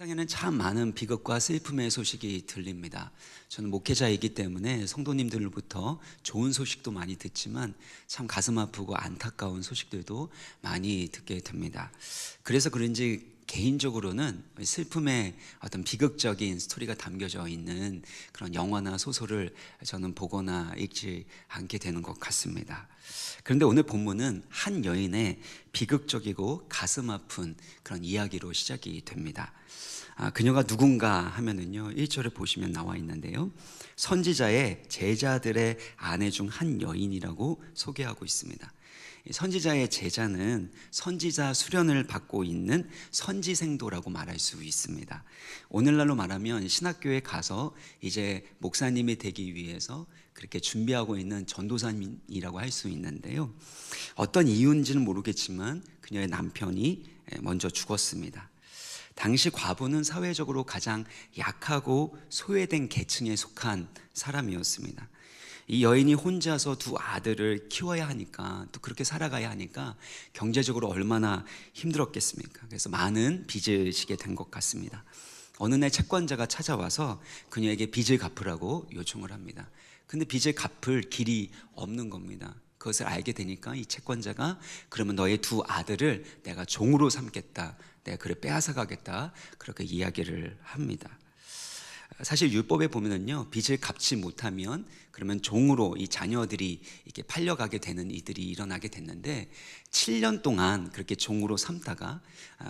세상에는 참 많은 비극과 슬픔의 소식이 들립니다. 저는 목회자이기 때문에 성도님들로부터 좋은 소식도 많이 듣지만 참 가슴 아프고 안타까운 소식들도 많이 듣게 됩니다. 그래서 그런지 개인적으로는 슬픔의 어떤 비극적인 스토리가 담겨져 있는 그런 영화나 소설을 저는 보거나 읽지 않게 되는 것 같습니다. 그런데 오늘 본문은 한 여인의 비극적이고 가슴 아픈 그런 이야기로 시작이 됩니다. 그녀가 누군가 하면은요, 1절에 보시면 나와 있는데요, 선지자의 제자들의 아내 중 한 여인이라고 소개하고 있습니다. 선지자의 제자는 선지자 수련을 받고 있는 선지생도라고 말할 수 있습니다. 오늘날로 말하면 신학교에 가서 이제 목사님이 되기 위해서 그렇게 준비하고 있는 전도사님이라고 할 수 있는데요, 어떤 이유인지는 모르겠지만 그녀의 남편이 먼저 죽었습니다. 당시 과부는 사회적으로 가장 약하고 소외된 계층에 속한 사람이었습니다. 이 여인이 혼자서 두 아들을 키워야 하니까, 또 그렇게 살아가야 하니까 경제적으로 얼마나 힘들었겠습니까? 그래서 많은 빚을 지게 된 것 같습니다. 어느 날 채권자가 찾아와서 그녀에게 빚을 갚으라고 요청을 합니다. 근데 빚을 갚을 길이 없는 겁니다. 그것을 알게 되니까 이 채권자가, 그러면 너의 두 아들을 내가 종으로 삼겠다, 내가 그를 빼앗아 가겠다, 그렇게 이야기를 합니다. 사실 율법에 보면은요, 빚을 갚지 못하면 그러면 종으로 이 자녀들이 이렇게 팔려가게 되는 일들이 일어나게 됐는데, 7년 동안 그렇게 종으로 삼다가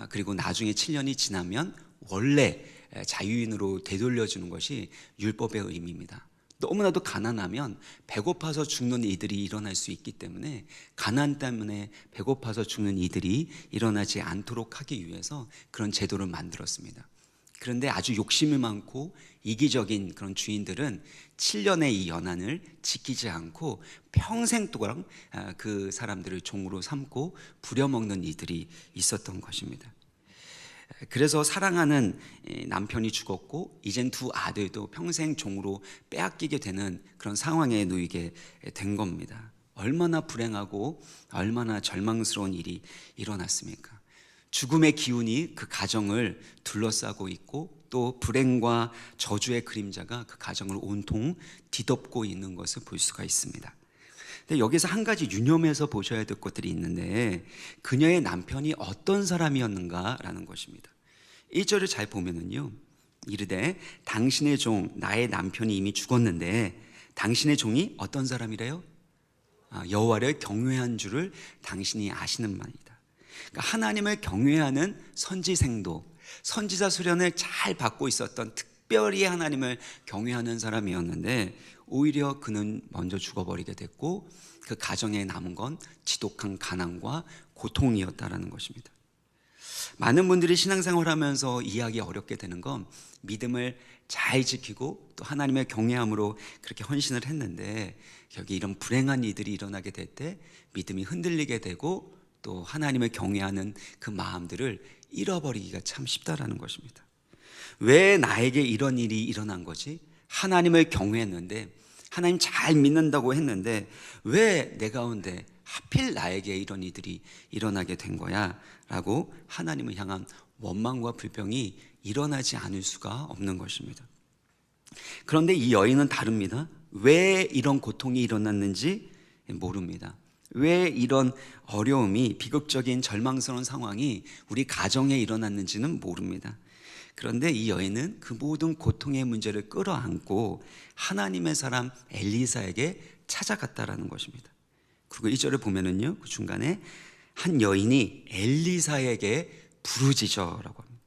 그리고 나중에 7년이 지나면 원래 자유인으로 되돌려주는 것이 율법의 의미입니다. 너무나도 가난하면 배고파서 죽는 이들이 일어날 수 있기 때문에, 가난 때문에 배고파서 죽는 이들이 일어나지 않도록 하기 위해서 그런 제도를 만들었습니다. 그런데 아주 욕심이 많고 이기적인 그런 주인들은 7년의 이 연한을 지키지 않고 평생 동안 그 사람들을 종으로 삼고 부려먹는 이들이 있었던 것입니다. 그래서 사랑하는 남편이 죽었고 이젠 두 아들도 평생 종으로 빼앗기게 되는 그런 상황에 놓이게 된 겁니다. 얼마나 불행하고 얼마나 절망스러운 일이 일어났습니까? 죽음의 기운이 그 가정을 둘러싸고 있고, 또 불행과 저주의 그림자가 그 가정을 온통 뒤덮고 있는 것을 볼 수가 있습니다. 근데 여기서 한 가지 유념해서 보셔야 될 것들이 있는데, 그녀의 남편이 어떤 사람이었는가라는 것입니다. 1절을 잘 보면은요, 이르되 당신의 종 나의 남편이 이미 죽었는데, 당신의 종이 어떤 사람이래요? 여호와를 경외한 줄을 당신이 아시는 말이다. 그러니까 하나님을 경외하는 선지생도, 선지자 수련을 잘 받고 있었던, 특별히 하나님을 경외하는 사람이었는데, 오히려 그는 먼저 죽어버리게 됐고 그 가정에 남은 건 지독한 가난과 고통이었다라는 것입니다. 많은 분들이 신앙생활하면서 이해하기 어렵게 되는 건, 믿음을 잘 지키고 또 하나님의 경외함으로 그렇게 헌신을 했는데 여기 이런 불행한 일들이 일어나게 될 때 믿음이 흔들리게 되고 또 하나님을 경외하는 그 마음들을 잃어버리기가 참 쉽다라는 것입니다. 왜 나에게 이런 일이 일어난 거지? 하나님을 경외했는데, 하나님 잘 믿는다고 했는데 왜 내 가운데 하필 나에게 이런 일들이 일어나게 된 거야? 라고 하나님을 향한 원망과 불평이 일어나지 않을 수가 없는 것입니다. 그런데 이 여인은 다릅니다. 왜 이런 고통이 일어났는지 모릅니다. 왜 이런 어려움이, 비극적인 절망스러운 상황이 우리 가정에 일어났는지는 모릅니다. 그런데 이 여인은 그 모든 고통의 문제를 끌어안고 하나님의 사람 엘리사에게 찾아갔다라는 것입니다. 그리고 2절을 보면은요, 그 중간에 한 여인이 엘리사에게 부르짖어라고 합니다.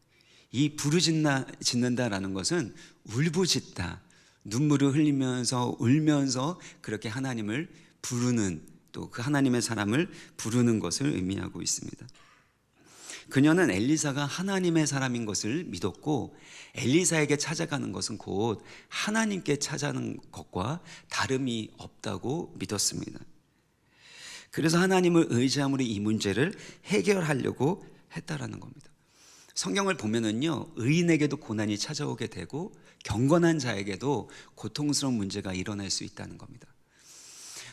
이 부르짖는다라는 것은 울부짖다, 눈물을 흘리면서 울면서 그렇게 하나님을 부르는, 또 그 하나님의 사람을 부르는 것을 의미하고 있습니다. 그녀는 엘리사가 하나님의 사람인 것을 믿었고, 엘리사에게 찾아가는 것은 곧 하나님께 찾아가는 것과 다름이 없다고 믿었습니다. 그래서 하나님을 의지함으로 이 문제를 해결하려고 했다라는 겁니다. 성경을 보면은요, 의인에게도 고난이 찾아오게 되고 경건한 자에게도 고통스러운 문제가 일어날 수 있다는 겁니다.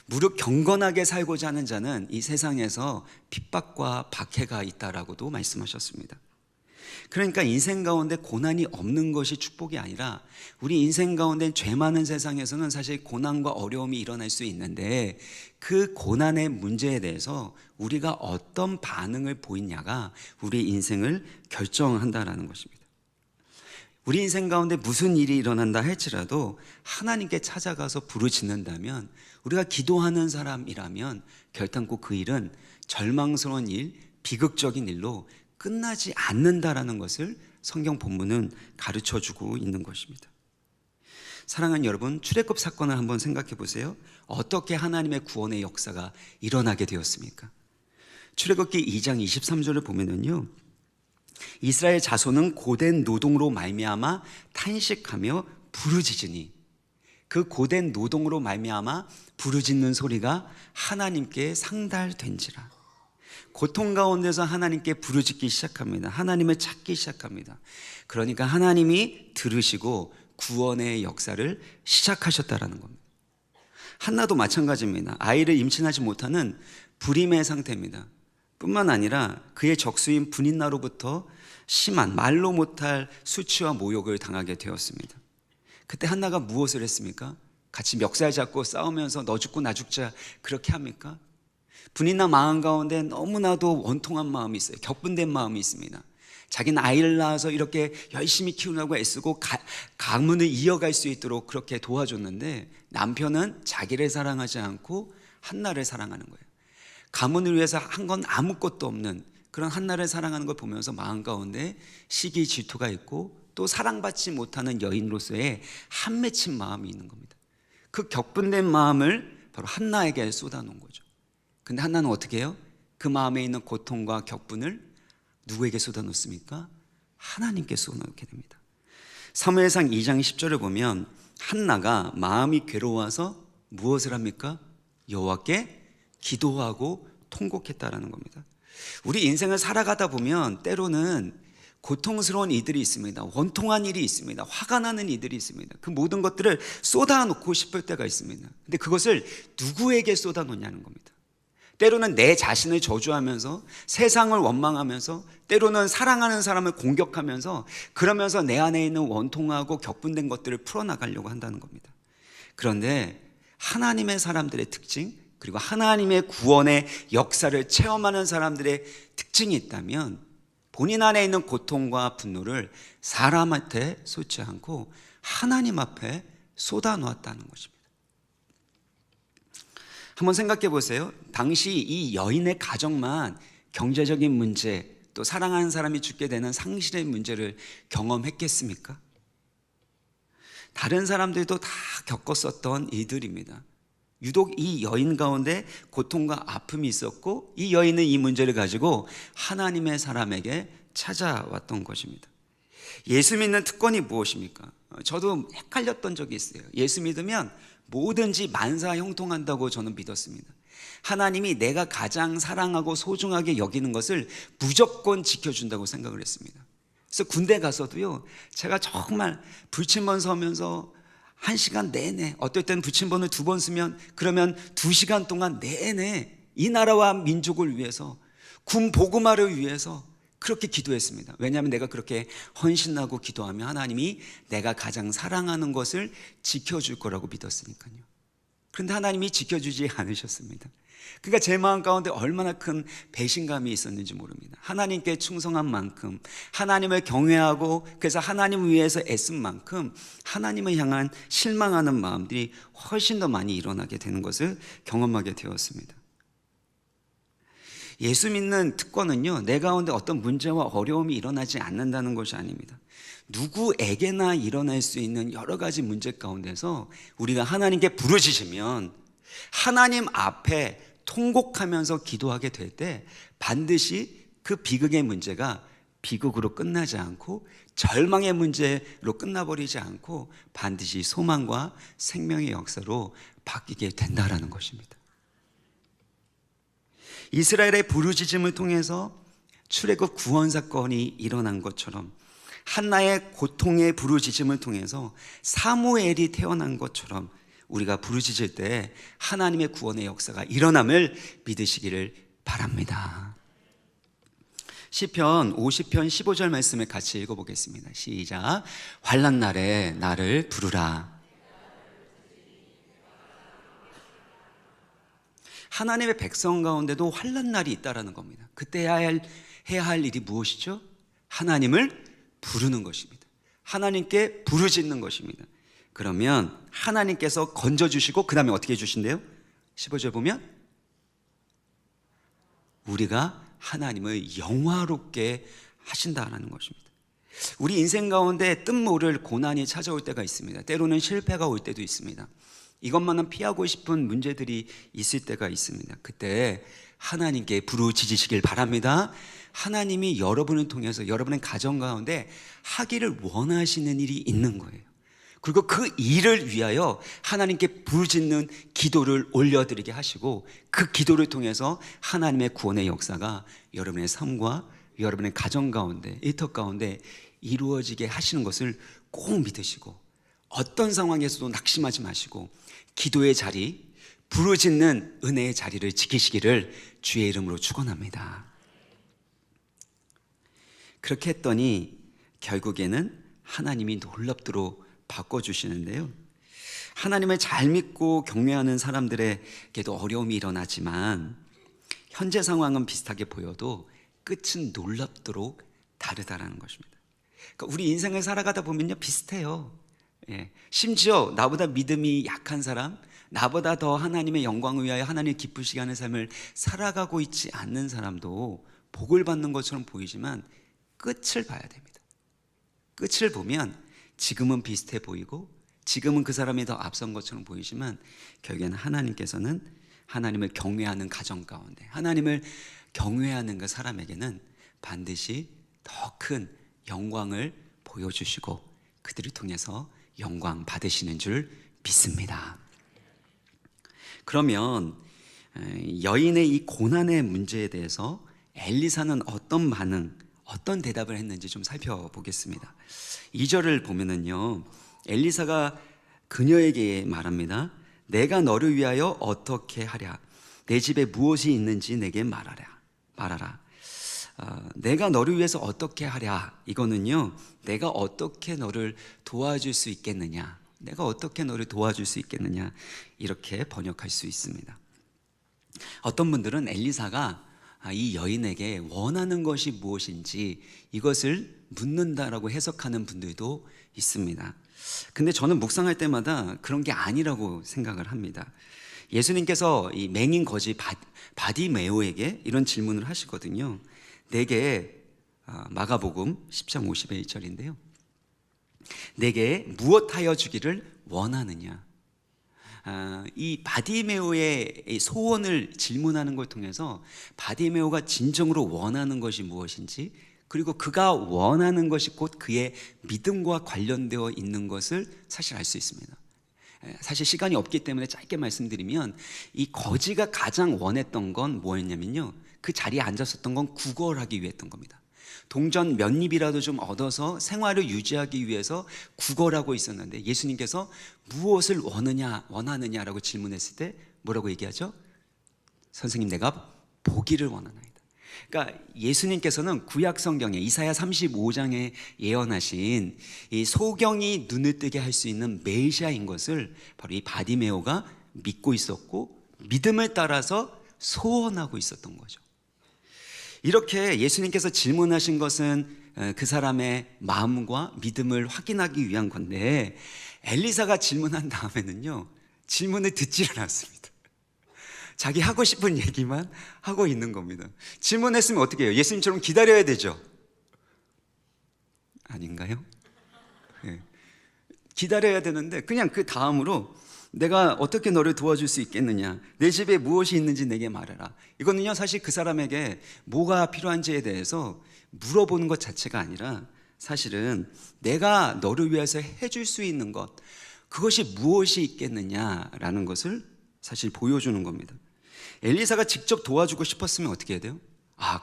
무릇 경건하게 살고자 하는 자는 이 세상에서 핍박과 박해가 있다라고도 말씀하셨습니다. 그러니까 인생 가운데 고난이 없는 것이 축복이 아니라 우리 인생 가운데 죄 많은 세상에서는 사실 고난과 어려움이 일어날 수 있는데 그 고난의 문제에 대해서 우리가 어떤 반응을 보이냐가 우리 인생을 결정한다라는 것입니다. 우리 인생 가운데 무슨 일이 일어난다 할지라도 하나님께 찾아가서 부르짖는다면, 우리가 기도하는 사람이라면 결단코 그 일은 절망스러운 일, 비극적인 일로 끝나지 않는다라는 것을 성경 본문은 가르쳐주고 있는 것입니다. 사랑하는 여러분, 출애굽 사건을 한번 생각해 보세요. 어떻게 하나님의 구원의 역사가 일어나게 되었습니까? 출애굽기 2장 23절을 보면은요, 이스라엘 자손은 고된 노동으로 말미암아 탄식하며 부르짖으니, 그 고된 노동으로 말미암아 부르짖는 소리가 하나님께 상달된지라. 고통 가운데서 하나님께 부르짖기 시작합니다. 하나님을 찾기 시작합니다. 그러니까 하나님이 들으시고 구원의 역사를 시작하셨다라는 겁니다. 한나도 마찬가지입니다. 아이를 임신하지 못하는 불임의 상태입니다. 뿐만 아니라 그의 적수인 분인나로부터 심한 말로 못할 수치와 모욕을 당하게 되었습니다. 그때 한나가 무엇을 했습니까? 같이 멱살 잡고 싸우면서 너 죽고 나 죽자 그렇게 합니까? 분인나 마음 가운데 너무나도 원통한 마음이 있어요. 격분된 마음이 있습니다. 자기는 아이를 낳아서 이렇게 열심히 키우려고 애쓰고 가문을 이어갈 수 있도록 그렇게 도와줬는데 남편은 자기를 사랑하지 않고 한나를 사랑하는 거예요. 가문을 위해서 한 건 아무것도 없는 그런 한나를 사랑하는 걸 보면서 마음 가운데 시기 질투가 있고 또 사랑받지 못하는 여인으로서의 한 맺힌 마음이 있는 겁니다. 그 격분된 마음을 바로 한나에게 쏟아놓은 거죠. 근데 한나는 어떻게 해요? 그 마음에 있는 고통과 격분을 누구에게 쏟아놓습니까? 하나님께 쏟아놓게 됩니다. 사무엘상 2장 10절을 보면 한나가 마음이 괴로워서 무엇을 합니까? 여호와께 기도하고 통곡했다라는 겁니다. 우리 인생을 살아가다 보면 때로는 고통스러운 일들이 있습니다. 원통한 일이 있습니다. 화가 나는 일들이 있습니다. 그 모든 것들을 쏟아놓고 싶을 때가 있습니다. 근데 그것을 누구에게 쏟아놓냐는 겁니다. 때로는 내 자신을 저주하면서 세상을 원망하면서 때로는 사랑하는 사람을 공격하면서 그러면서 내 안에 있는 원통하고 격분된 것들을 풀어나가려고 한다는 겁니다. 그런데 하나님의 사람들의 특징, 그리고 하나님의 구원의 역사를 체험하는 사람들의 특징이 있다면 본인 안에 있는 고통과 분노를 사람한테 쏟지 않고 하나님 앞에 쏟아놓았다는 것입니다. 한번 생각해 보세요. 당시 이 여인의 가정만 경제적인 문제, 또 사랑하는 사람이 죽게 되는 상실의 문제를 경험했겠습니까? 다른 사람들도 다 겪었었던 일들입니다. 유독 이 여인 가운데 고통과 아픔이 있었고 이 여인은 이 문제를 가지고 하나님의 사람에게 찾아왔던 것입니다. 예수 믿는 특권이 무엇입니까? 저도 헷갈렸던 적이 있어요. 예수 믿으면 뭐든지 만사형통한다고 저는 믿었습니다. 하나님이 내가 가장 사랑하고 소중하게 여기는 것을 무조건 지켜준다고 생각을 했습니다. 그래서 군대 가서도요, 제가 정말 불침번 서면서 1시간 내내, 어떨 때는 부침번을 2번 쓰면 그러면 2시간 동안 내내 이 나라와 민족을 위해서, 군 복음화를 위해서 그렇게 기도했습니다. 왜냐하면 내가 그렇게 헌신하고 기도하면 하나님이 내가 가장 사랑하는 것을 지켜줄 거라고 믿었으니까요. 그런데 하나님이 지켜주지 않으셨습니다. 그러니까 제 마음 가운데 얼마나 큰 배신감이 있었는지 모릅니다. 하나님께 충성한 만큼, 하나님을 경외하고 그래서 하나님을 위해서 애쓴 만큼 하나님을 향한 실망하는 마음들이 훨씬 더 많이 일어나게 되는 것을 경험하게 되었습니다. 예수 믿는 특권은요, 내 가운데 어떤 문제와 어려움이 일어나지 않는다는 것이 아닙니다. 누구에게나 일어날 수 있는 여러 가지 문제 가운데서 우리가 하나님께 부르짖으면 하나님 앞에 통곡하면서 기도하게 될 때 반드시 그 비극의 문제가 비극으로 끝나지 않고 절망의 문제로 끝나버리지 않고 반드시 소망과 생명의 역사로 바뀌게 된다라는 것입니다. 이스라엘의 부르짖음을 통해서 출애굽 구원 사건이 일어난 것처럼 한나의 고통의 부르짖음을 통해서 사무엘이 태어난 것처럼 우리가 부르짖을 때 하나님의 구원의 역사가 일어남을 믿으시기를 바랍니다. 시편 50편 15절 말씀을 같이 읽어보겠습니다. 시작. 환난 날에 나를 부르라. 하나님의 백성 가운데도 환난 날이 있다라는 겁니다. 그때 해야 할 일이 무엇이죠? 하나님을 부르는 것입니다. 하나님께 부르짖는 것입니다. 그러면 하나님께서 건져주시고 그 다음에 어떻게 해주신대요? 15절 보면 우리가 하나님을 영화롭게 하신다라는 것입니다. 우리 인생 가운데 뜻모를 고난이 찾아올 때가 있습니다. 때로는 실패가 올 때도 있습니다. 이것만은 피하고 싶은 문제들이 있을 때가 있습니다. 그때 하나님께 부르짖으시길 바랍니다. 하나님이 여러분을 통해서 여러분의 가정 가운데 하기를 원하시는 일이 있는 거예요. 그리고 그 일을 위하여 하나님께 부르짖는 기도를 올려드리게 하시고 그 기도를 통해서 하나님의 구원의 역사가 여러분의 삶과 여러분의 가정 가운데, 일터 가운데 이루어지게 하시는 것을 꼭 믿으시고 어떤 상황에서도 낙심하지 마시고 기도의 자리, 부르짖는 은혜의 자리를 지키시기를 주의 이름으로 축원합니다. 그렇게 했더니 결국에는 하나님이 놀랍도록 바꿔주시는데요. 하나님을 잘 믿고 경외하는 사람들에게도 어려움이 일어나지만 현재 상황은 비슷하게 보여도 끝은 놀랍도록 다르다라는 것입니다. 그러니까 우리 인생을 살아가다 보면요 비슷해요. 심지어 나보다 믿음이 약한 사람, 나보다 더 하나님의 영광을 위하여 하나님을 기쁘시게 하는 삶을 살아가고 있지 않는 사람도 복을 받는 것처럼 보이지만 끝을 봐야 됩니다. 끝을 보면 지금은 비슷해 보이고 지금은 그 사람이 더 앞선 것처럼 보이지만 결국에는 하나님께서는 하나님을 경외하는 가정 가운데 하나님을 경외하는 그 사람에게는 반드시 더 큰 영광을 보여주시고 그들을 통해서 영광 받으시는 줄 믿습니다. 그러면 여인의 이 고난의 문제에 대해서 엘리사는 어떤 반응, 어떤 대답을 했는지 좀 살펴보겠습니다. 2절을 보면은요, 엘리사가 그녀에게 말합니다. 내가 너를 위하여 어떻게 하랴? 내 집에 무엇이 있는지 내게 말하라. 내가 너를 위해서 어떻게 하랴? 이거는요, 내가 어떻게 너를 도와줄 수 있겠느냐? 내가 어떻게 너를 도와줄 수 있겠느냐? 이렇게 번역할 수 있습니다. 어떤 분들은 엘리사가 이 여인에게 원하는 것이 무엇인지 이것을 묻는다라고 해석하는 분들도 있습니다. 근데 저는 묵상할 때마다 그런 게 아니라고 생각을 합니다. 예수님께서 이 맹인 거지 바디메오에게 이런 질문을 하시거든요. 내게 마가복음 10장 51절인데요. 내게 무엇하여 주기를 원하느냐? 이 바디메오의 소원을 질문하는 걸 통해서 바디메오가 진정으로 원하는 것이 무엇인지 그리고 그가 원하는 것이 곧 그의 믿음과 관련되어 있는 것을 사실 알 수 있습니다. 사실 시간이 없기 때문에 짧게 말씀드리면 이 거지가 가장 원했던 건 뭐였냐면요, 그 자리에 앉았었던 건 구걸하기 위했던 겁니다. 동전 몇 입이라도 좀 얻어서 생활을 유지하기 위해서 구걸하고 있었는데 예수님께서 무엇을 원하느냐라고 질문했을 때 뭐라고 얘기하죠? 선생님, 내가 보기를 원하나이다. 그러니까 예수님께서는 구약 성경에 이사야 35장에 예언하신 이 소경이 눈을 뜨게 할 수 있는 메시아인 것을 바로 이 바디메오가 믿고 있었고 믿음을 따라서 소원하고 있었던 거죠. 이렇게 예수님께서 질문하신 것은 그 사람의 마음과 믿음을 확인하기 위한 건데 엘리사가 질문한 다음에는요, 질문을 듣지를 않습니다. 자기 하고 싶은 얘기만 하고 있는 겁니다. 질문했으면 어떻게 해요? 예수님처럼 기다려야 되죠? 아닌가요? 네. 기다려야 되는데 그냥 그 다음으로 내가 어떻게 너를 도와줄 수 있겠느냐? 내 집에 무엇이 있는지 내게 말해라. 이거는요, 사실 그 사람에게 뭐가 필요한지에 대해서 물어보는 것 자체가 아니라 사실은 내가 너를 위해서 해줄 수 있는 것, 그것이 무엇이 있겠느냐라는 것을 사실 보여주는 겁니다. 엘리사가 직접 도와주고 싶었으면 어떻게 해야 돼요?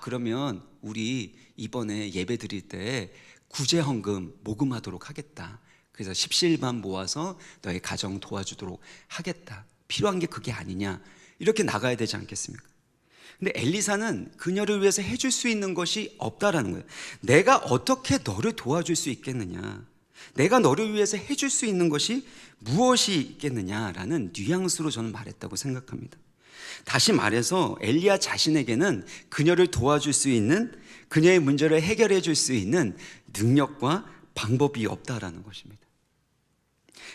그러면 우리 이번에 예배 드릴 때 구제 헌금 모금하도록 하겠다. 그래서 십실반 모아서 너의 가정 도와주도록 하겠다. 필요한 게 그게 아니냐, 이렇게 나가야 되지 않겠습니까? 근데 엘리사는 그녀를 위해서 해줄 수 있는 것이 없다라는 거예요. 내가 어떻게 너를 도와줄 수 있겠느냐, 내가 너를 위해서 해줄 수 있는 것이 무엇이 있겠느냐라는 뉘앙스로 저는 말했다고 생각합니다. 다시 말해서 엘리야 자신에게는 그녀를 도와줄 수 있는, 그녀의 문제를 해결해 줄 수 있는 능력과 방법이 없다라는 것입니다.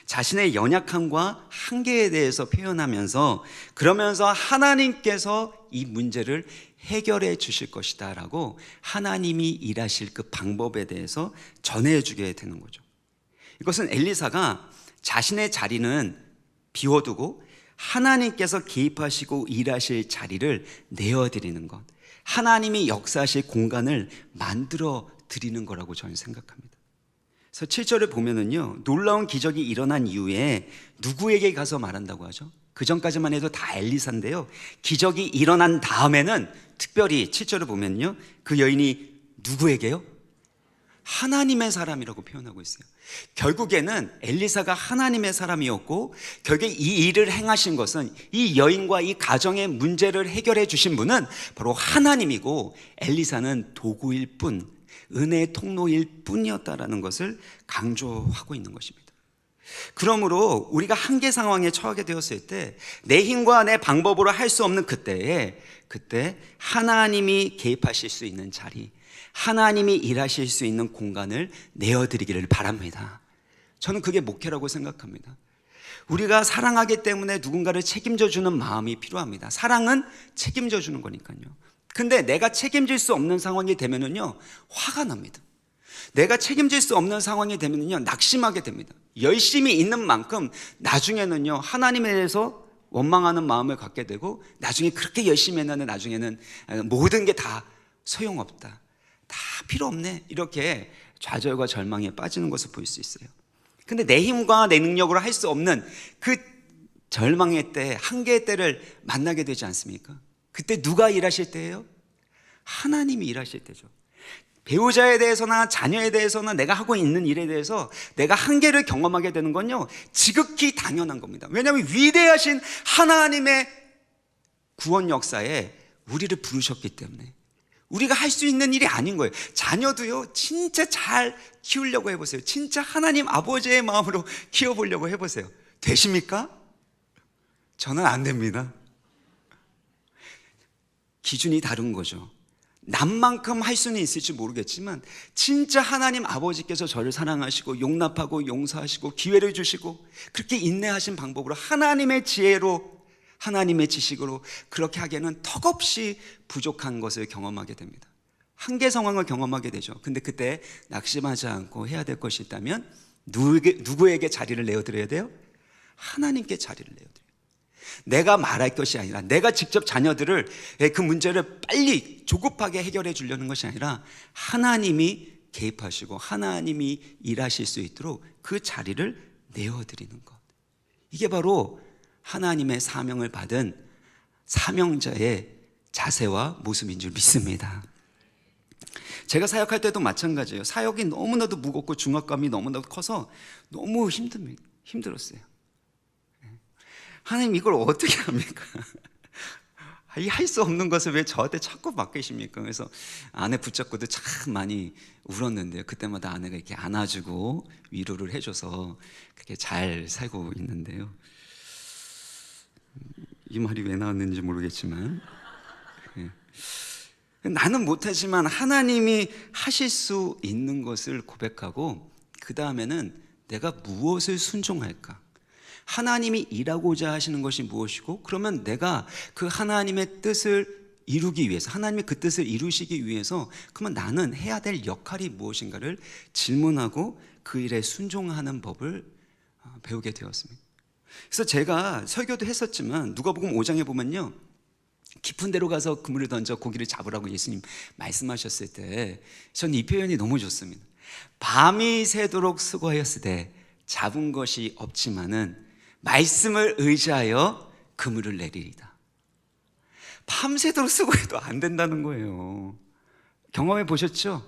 자신의 연약함과 한계에 대해서 표현하면서, 그러면서 하나님께서 이 문제를 해결해 주실 것이다 라고 하나님이 일하실 그 방법에 대해서 전해주게 되는 거죠. 이것은 엘리사가 자신의 자리는 비워두고 하나님께서 개입하시고 일하실 자리를 내어드리는 것, 하나님이 역사하실 공간을 만들어 드리는 거라고 저는 생각합니다. 그래서 7절을 보면은요, 놀라운 기적이 일어난 이후에 누구에게 가서 말한다고 하죠? 그 전까지만 해도 다 엘리사인데요, 기적이 일어난 다음에는 특별히 7절을 보면요, 그 여인이 누구에게요? 하나님의 사람이라고 표현하고 있어요. 결국에는 엘리사가 하나님의 사람이었고, 결국에 이 일을 행하신 것은, 이 여인과 이 가정의 문제를 해결해 주신 분은 바로 하나님이고, 엘리사는 도구일 뿐, 은혜의 통로일 뿐이었다라는 것을 강조하고 있는 것입니다. 그러므로 우리가 한계 상황에 처하게 되었을 때, 내 힘과 내 방법으로 할 수 없는 그때 하나님이 개입하실 수 있는 자리, 하나님이 일하실 수 있는 공간을 내어드리기를 바랍니다. 저는 그게 목회라고 생각합니다. 우리가 사랑하기 때문에 누군가를 책임져 주는 마음이 필요합니다. 사랑은 책임져 주는 거니까요. 근데 내가 책임질 수 없는 상황이 되면은요, 화가 납니다. 내가 책임질 수 없는 상황이 되면은요, 낙심하게 됩니다. 열심히 있는 만큼 나중에는요, 하나님에 대해서 원망하는 마음을 갖게 되고, 나중에 그렇게 열심히 했는데 나중에는 모든 게 다 소용없다, 다 필요 없네, 이렇게 좌절과 절망에 빠지는 것을 볼 수 있어요. 근데 내 힘과 내 능력으로 할 수 없는 그 절망의 때, 한계의 때를 만나게 되지 않습니까? 그때 누가 일하실 때예요? 하나님이 일하실 때죠. 배우자에 대해서나 자녀에 대해서나 내가 하고 있는 일에 대해서 내가 한계를 경험하게 되는 건요, 지극히 당연한 겁니다. 왜냐하면 위대하신 하나님의 구원 역사에 우리를 부르셨기 때문에. 우리가 할 수 있는 일이 아닌 거예요. 자녀도요, 진짜 잘 키우려고 해보세요. 진짜 하나님 아버지의 마음으로 키워보려고 해보세요. 되십니까? 저는 안 됩니다. 기준이 다른 거죠. 남만큼 할 수는 있을지 모르겠지만, 진짜 하나님 아버지께서 저를 사랑하시고 용납하고 용서하시고 기회를 주시고 그렇게 인내하신 방법으로, 하나님의 지혜로, 하나님의 지식으로 그렇게 하기에는 턱없이 부족한 것을 경험하게 됩니다. 한계 상황을 경험하게 되죠. 근데 그때 낙심하지 않고 해야 될 것이 있다면, 누구에게 자리를 내어드려야 돼요? 하나님께 자리를 내어드려요. 내가 말할 것이 아니라, 내가 직접 자녀들을 그 문제를 빨리 조급하게 해결해 주려는 것이 아니라, 하나님이 개입하시고 하나님이 일하실 수 있도록 그 자리를 내어드리는 것, 이게 바로 하나님의 사명을 받은 사명자의 자세와 모습인 줄 믿습니다. 제가 사역할 때도 마찬가지예요. 사역이 너무나도 무겁고 중압감이 너무나도 커서 너무 힘들었어요. 하나님, 이걸 어떻게 합니까? 할 수 없는 것을 왜 저한테 자꾸 맡기십니까? 그래서 아내 붙잡고도 참 많이 울었는데요, 그때마다 아내가 이렇게 안아주고 위로를 해줘서 그렇게 잘 살고 있는데요. 이 말이 왜 나왔는지 모르겠지만, 나는 못하지만 하나님이 하실 수 있는 것을 고백하고, 그 다음에는 내가 무엇을 순종할까? 하나님이 일하고자 하시는 것이 무엇이고, 그러면 내가 그 하나님의 뜻을 이루기 위해서, 하나님의 그 뜻을 이루시기 위해서 그러면 나는 해야 될 역할이 무엇인가를 질문하고 그 일에 순종하는 법을 배우게 되었습니다. 그래서 제가 설교도 했었지만, 누가복음 5장에 보면요, 깊은 데로 가서 그물을 던져 고기를 잡으라고 예수님 말씀하셨을 때, 저는 이 표현이 너무 좋습니다. 밤이 새도록 수고하였으되 잡은 것이 없지만은 말씀을 의지하여 그물을 내리리다. 밤새도록 수고해도 안 된다는 거예요. 경험해 보셨죠?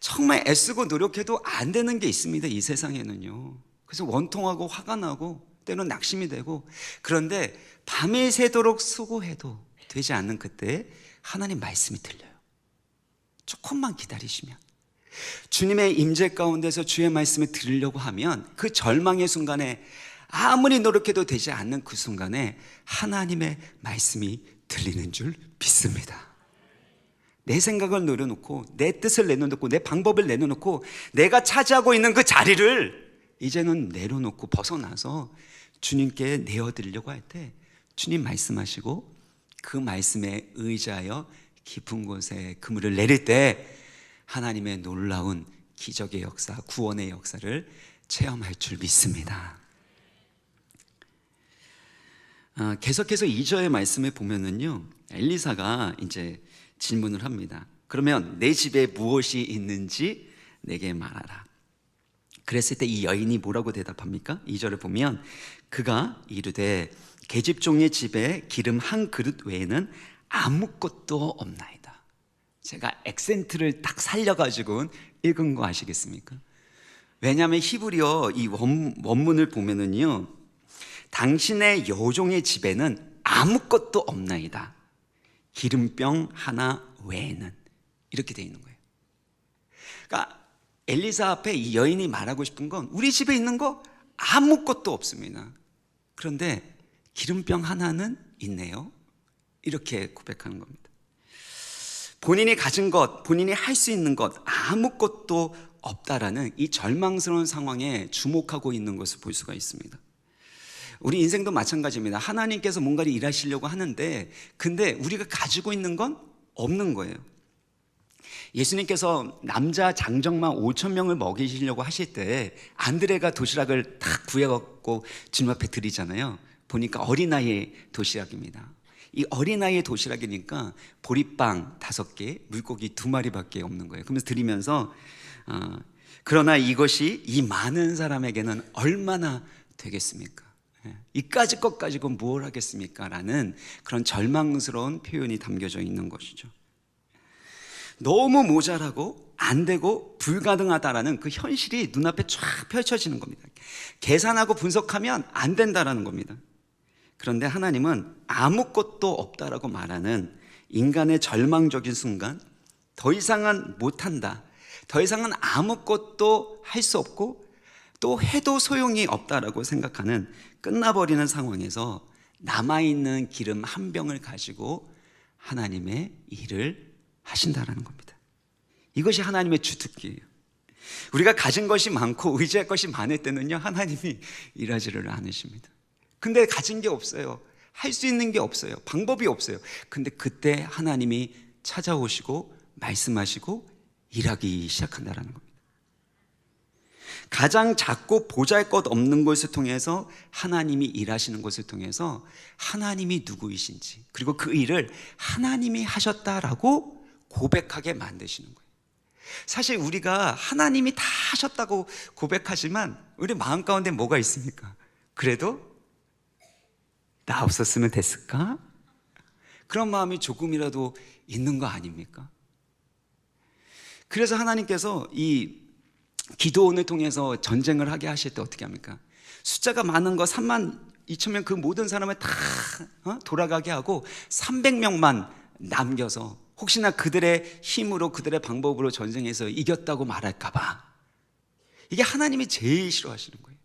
정말 애쓰고 노력해도 안 되는 게 있습니다, 이 세상에는요. 그래서 원통하고 화가 나고 때로는 낙심이 되고, 그런데 밤이 새도록 수고해도 되지 않는 그때 하나님 말씀이 들려요. 조금만 기다리시면, 주님의 임재 가운데서 주의 말씀을 들으려고 하면 그 절망의 순간에, 아무리 노력해도 되지 않는 그 순간에 하나님의 말씀이 들리는 줄 믿습니다. 내 생각을 내려놓고, 내 뜻을 내려놓고, 내 방법을 내려놓고, 내가 차지하고 있는 그 자리를 이제는 내려놓고 벗어나서 주님께 내어드리려고 할 때 주님 말씀하시고 그 말씀에 의지하여 깊은 곳에 그물을 내릴 때 하나님의 놀라운 기적의 역사, 구원의 역사를 체험할 줄 믿습니다. 계속해서 2절의 말씀에 보면은요, 엘리사가 이제 질문을 합니다. 그러면 내 집에 무엇이 있는지 내게 말하라. 그랬을 때 이 여인이 뭐라고 대답합니까? 2절을 보면 그가 이르되 계집종의 집에 기름 한 그릇 외에는 아무것도 없나이다. 제가 액센트를 딱 살려가지고 읽은 거 아시겠습니까? 왜냐하면 히브리어 이 원문을 보면은요, 당신의 여종의 집에는 아무것도 없나이다. 기름병 하나 외에는, 이렇게 되어 있는 거예요. 그러니까 엘리사 앞에 이 여인이 말하고 싶은 건 우리 집에 있는 거 아무것도 없습니다. 그런데 기름병 하나는 있네요. 이렇게 고백하는 겁니다. 본인이 가진 것, 본인이 할 수 있는 것 아무것도 없다라는 이 절망스러운 상황에 주목하고 있는 것을 볼 수가 있습니다. 우리 인생도 마찬가지입니다. 하나님께서 뭔가를 일하시려고 하는데 근데 우리가 가지고 있는 건 없는 거예요. 예수님께서 남자 장정만 5,000명을 먹이시려고 하실 때 안드레가 도시락을 딱 구해갖고 주님 앞에 드리잖아요. 보니까 어린아이의 도시락입니다. 이 어린아이의 도시락이니까 보리빵 5개, 물고기 2마리밖에 없는 거예요. 그러면서 드리면서 그러나 이것이 이 많은 사람에게는 얼마나 되겠습니까? 이까짓 것 가지고 뭘 하겠습니까? 라는 그런 절망스러운 표현이 담겨져 있는 것이죠. 너무 모자라고 안 되고 불가능하다라는 그 현실이 눈앞에 쫙 펼쳐지는 겁니다. 계산하고 분석하면 안 된다라는 겁니다. 그런데 하나님은 아무것도 없다라고 말하는 인간의 절망적인 순간, 더 이상은 못한다, 더 이상은 아무것도 할 수 없고 또 해도 소용이 없다라고 생각하는 끝나버리는 상황에서 남아있는 기름 한 병을 가지고 하나님의 일을 하신다라는 겁니다. 이것이 하나님의 주특기예요. 우리가 가진 것이 많고 의지할 것이 많을 때는요, 하나님이 일하지를 않으십니다. 근데 가진 게 없어요. 할 수 있는 게 없어요. 방법이 없어요. 근데 그때 하나님이 찾아오시고 말씀하시고 일하기 시작한다는 겁니다. 가장 작고 보잘것 없는 것을 통해서 하나님이 일하시는 것을 통해서 하나님이 누구이신지, 그리고 그 일을 하나님이 하셨다라고 고백하게 만드시는 거예요. 사실 우리가 하나님이 다 하셨다고 고백하지만 우리 마음 가운데 뭐가 있습니까? 그래도 나 없었으면 됐을까? 그런 마음이 조금이라도 있는 거 아닙니까? 그래서 하나님께서 이 기도원을 통해서 전쟁을 하게 하실 때 어떻게 합니까? 숫자가 많은 거 32,000명 그 모든 사람을 다 돌아가게 하고 300명만 남겨서 혹시나 그들의 힘으로 그들의 방법으로 전쟁해서 이겼다고 말할까봐. 이게 하나님이 제일 싫어하시는 거예요.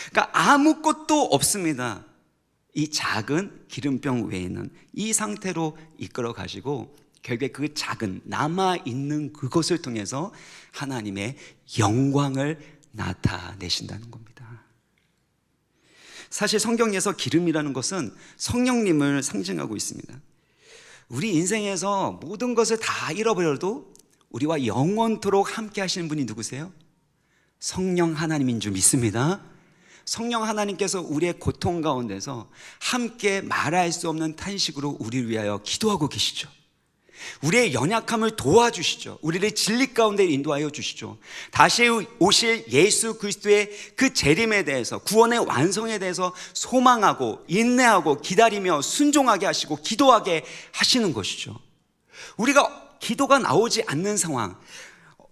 그러니까 아무것도 없습니다. 이 작은 기름병 외에는 이 상태로 이끌어 가시고 결국에 그 작은 남아있는 그것을 통해서 하나님의 영광을 나타내신다는 겁니다. 사실 성경에서 기름이라는 것은 성령님을 상징하고 있습니다. 우리 인생에서 모든 것을 다 잃어버려도 우리와 영원토록 함께 하시는 분이 누구세요? 성령 하나님인 줄 믿습니다. 성령 하나님께서 우리의 고통 가운데서 함께 말할 수 없는 탄식으로 우리를 위하여 기도하고 계시죠. 우리의 연약함을 도와주시죠. 우리를 진리 가운데 인도하여 주시죠. 다시 오실 예수 그리스도의 그 재림에 대해서, 구원의 완성에 대해서 소망하고 인내하고 기다리며 순종하게 하시고 기도하게 하시는 것이죠. 우리가 기도가 나오지 않는 상황,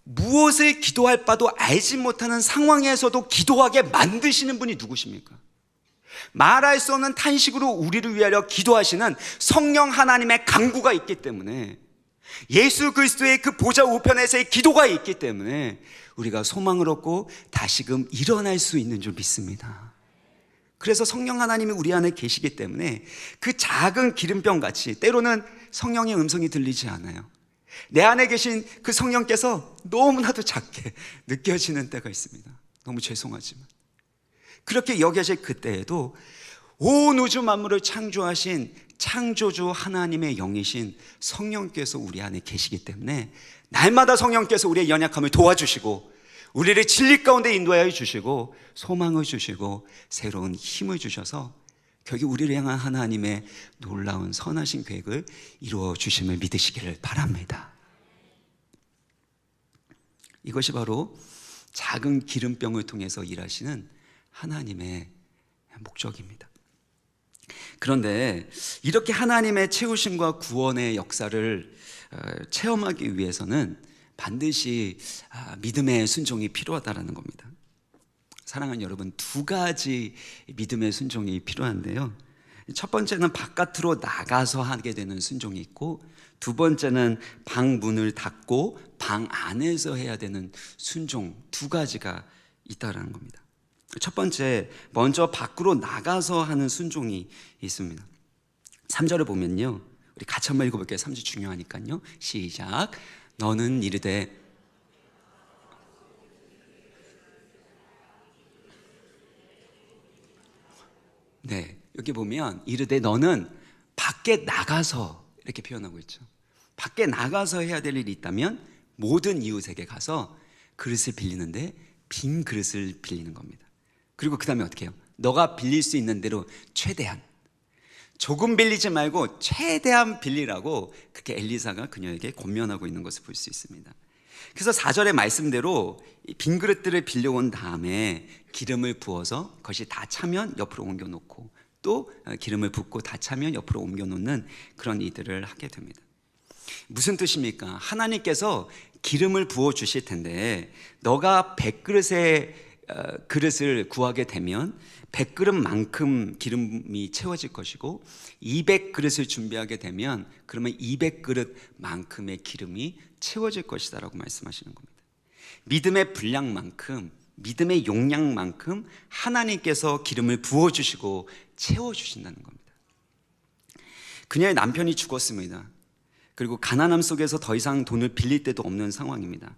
무엇을 기도할 바도 알지 못하는 상황에서도 기도하게 만드시는 분이 누구십니까? 말할 수 없는 탄식으로 우리를 위하여 기도하시는 성령 하나님의 간구가 있기 때문에, 예수 그리스도의 그 보좌 우편에서의 기도가 있기 때문에 우리가 소망을 얻고 다시금 일어날 수 있는 줄 믿습니다. 그래서 성령 하나님이 우리 안에 계시기 때문에 그 작은 기름병 같이 때로는 성령의 음성이 들리지 않아요. 내 안에 계신 그 성령께서 너무나도 작게 느껴지는 때가 있습니다. 너무 죄송하지만 그렇게 여겨질 그때에도 온 우주 만물을 창조하신 창조주 하나님의 영이신 성령께서 우리 안에 계시기 때문에 날마다 성령께서 우리의 연약함을 도와주시고 우리를 진리 가운데 인도하여 주시고 소망을 주시고 새로운 힘을 주셔서 결국 우리를 향한 하나님의 놀라운 선하신 계획을 이루어 주심을 믿으시기를 바랍니다. 이것이 바로 작은 기름병을 통해서 일하시는 하나님의 목적입니다. 그런데 이렇게 하나님의 채우심과 구원의 역사를 체험하기 위해서는 반드시 믿음의 순종이 필요하다는 겁니다. 사랑하는 여러분, 두 가지 믿음의 순종이 필요한데요, 첫 번째는 바깥으로 나가서 하게 되는 순종이 있고, 두 번째는 방 문을 닫고 방 안에서 해야 되는 순종, 두 가지가 있다는 겁니다. 첫 번째, 먼저 밖으로 나가서 하는 순종이 있습니다. 3절을 보면요, 우리 같이 한번 읽어볼게요. 3절 중요하니까요. 시작. 너는 이르되, 네, 여기 보면 이르되 너는 밖에 나가서 이렇게 표현하고 있죠. 밖에 나가서 해야 될 일이 있다면 모든 이웃에게 가서 그릇을 빌리는데 빈 그릇을 빌리는 겁니다. 그리고 그 다음에 어떻게 해요? 너가 빌릴 수 있는 대로 최대한, 조금 빌리지 말고 최대한 빌리라고 그렇게 엘리사가 그녀에게 권면하고 있는 것을 볼 수 있습니다. 그래서 4절의 말씀대로 빈 그릇들을 빌려온 다음에 기름을 부어서 그것이 다 차면 옆으로 옮겨놓고 또 기름을 붓고 다 차면 옆으로 옮겨놓는 그런 일들을 하게 됩니다. 무슨 뜻입니까? 하나님께서 기름을 부어 주실 텐데 너가 100그릇의 그릇을 구하게 되면 100그릇만큼 기름이 채워질 것이고 200그릇을 준비하게 되면 그러면 200그릇만큼의 기름이 채워질 것이다 라고 말씀하시는 겁니다. 믿음의 분량만큼, 믿음의 용량만큼 하나님께서 기름을 부어주시고 채워주신다는 겁니다. 그녀의 남편이 죽었습니다. 그리고 가난함 속에서 더 이상 돈을 빌릴 데도 없는 상황입니다.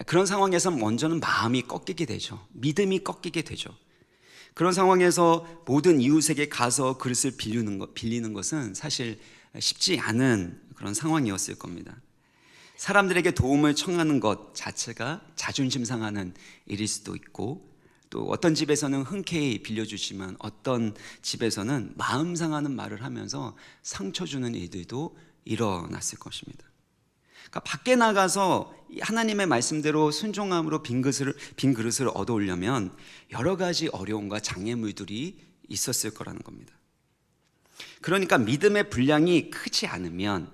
그런 상황에서 먼저는 마음이 꺾이게 되죠. 믿음이 꺾이게 되죠. 그런 상황에서 모든 이웃에게 가서 그릇을 빌리는 것은 사실 쉽지 않은 그런 상황이었을 겁니다. 사람들에게 도움을 청하는 것 자체가 자존심 상하는 일일 수도 있고, 또 어떤 집에서는 흔쾌히 빌려주지만 어떤 집에서는 마음 상하는 말을 하면서 상처 주는 일들도 일어났을 것입니다. 그러니까 밖에 나가서 하나님의 말씀대로 순종함으로 빈 그릇을 얻어오려면 여러 가지 어려움과 장애물들이 있었을 거라는 겁니다. 그러니까 믿음의 분량이 크지 않으면,